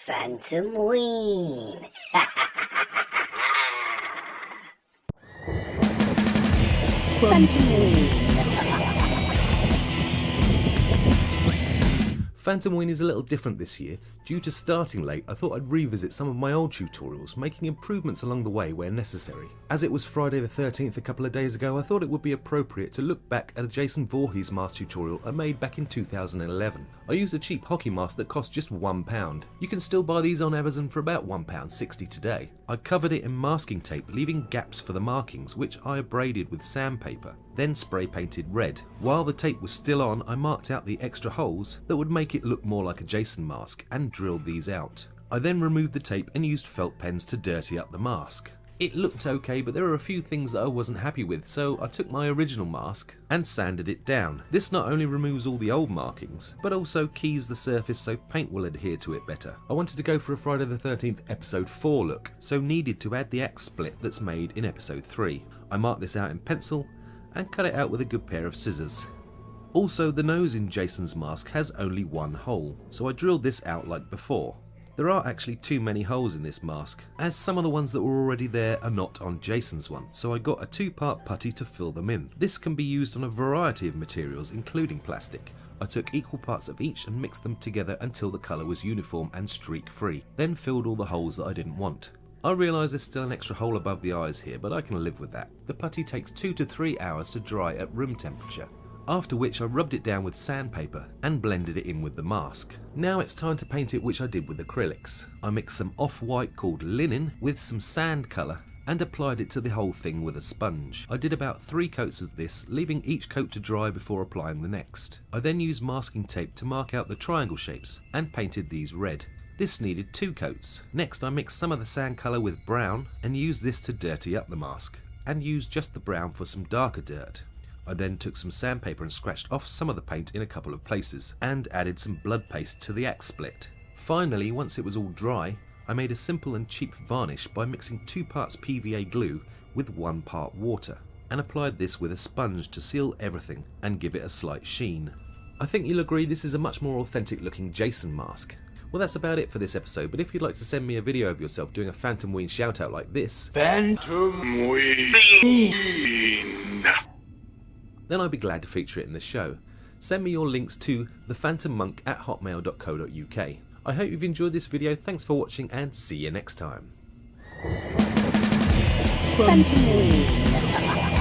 Phantomween. Phantomween is a little different this year. Due to starting late, I thought I'd revisit some of my old tutorials, making improvements along the way where necessary. As it was Friday the 13th a couple of days ago, I thought it would be appropriate to look back at a Jason Voorhees mask tutorial I made back in 2011. I used a cheap hockey mask that cost just £1. You can still buy these on Amazon for about £1.60 today. I covered it in masking tape, leaving gaps for the markings, which I abraded with sandpaper, then spray painted red. While the tape was still on, I marked out the extra holes that would make it look more like a Jason mask and drilled these out. I then removed the tape and used felt pens to dirty up the mask. It looked okay, but there were a few things that I wasn't happy with, so I took my original mask and sanded it down. This not only removes all the old markings, but also keys the surface so paint will adhere to it better. I wanted to go for a Friday the 13th episode 4 look, so needed to add the axe split that's made in episode 3. I marked this out in pencil and cut it out with a good pair of scissors. Also, the nose in Jason's mask has only one hole, so I drilled this out like before. There are actually too many holes in this mask, as some of the ones that were already there are not on Jason's one, so I got a 2-part putty to fill them in. This can be used on a variety of materials, including plastic. I took equal parts of each and mixed them together until the colour was uniform and streak free, then filled all the holes that I didn't want. I realise there's still an extra hole above the eyes here, but I can live with that. The putty takes 2 to 3 hours to dry at room temperature, after which I rubbed it down with sandpaper and blended it in with the mask. Now it's time to paint it, which I did with acrylics. I mixed some off-white called linen with some sand colour and applied it to the whole thing with a sponge. I did about 3 coats of this, leaving each coat to dry before applying the next. I then used masking tape to mark out the triangle shapes and painted these red. This needed 2 coats. Next I mixed some of the sand colour with brown and used this to dirty up the mask, and used just the brown for some darker dirt. I then took some sandpaper and scratched off some of the paint in a couple of places, and added some blood paste to the axe split. Finally, once it was all dry, I made a simple and cheap varnish by mixing 2 parts PVA glue with 1 part water, and applied this with a sponge to seal everything and give it a slight sheen. I think you'll agree this is a much more authentic looking Jason mask. Well, that's about it for this episode, but if you'd like to send me a video of yourself doing a Phantomween shout out like this, Phantomween, then I'd be glad to feature it in the show. Send me your links to ThePhantomMonk at hotmail.co.uk. I hope you've enjoyed this video, thanks for watching and see you next time. Phantomween.